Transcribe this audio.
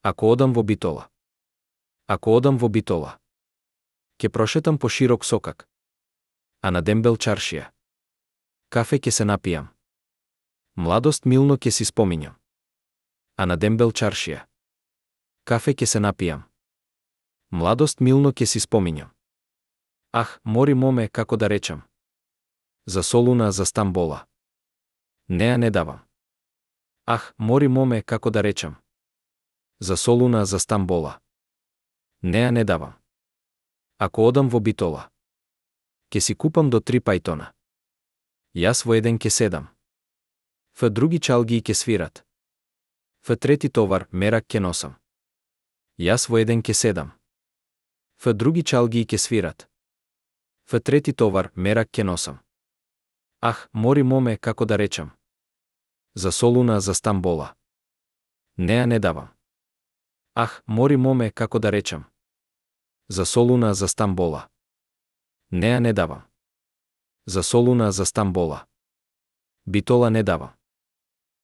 Ако одам во Битола. Ако одам во Битола, ќе прошетам по широк сокак, а на дембел чаршија. Кафе ќе се напијам. Младост милно ќе си споминјам, а на дембел чаршија. Кафе ќе се напијам. Младост милно ќе си споминјам. Ах, мори моме, како да речам. За Солуна за Стамбола. Неа не давам. Ах, мори моме, како да речам. За Солуна за Стамбола. Неа не давам. Ако одам во Битола, ќе си купам до 3 пајтона. Јас во еден ќе седам. В други чалги ќе свират. В трети товар мерак ќе носам. Јас во еден ќе седам. В други чалги ќе свират. В трети товар мерак ќе носам. Ах, мори моме, како да речам. За Солуна за Стамбола. Неа не давам. Ах, мори моме, како да речам. За Солуна за Стамбола. Неа не давам. За Солуна за Стамбола. Битола не давам.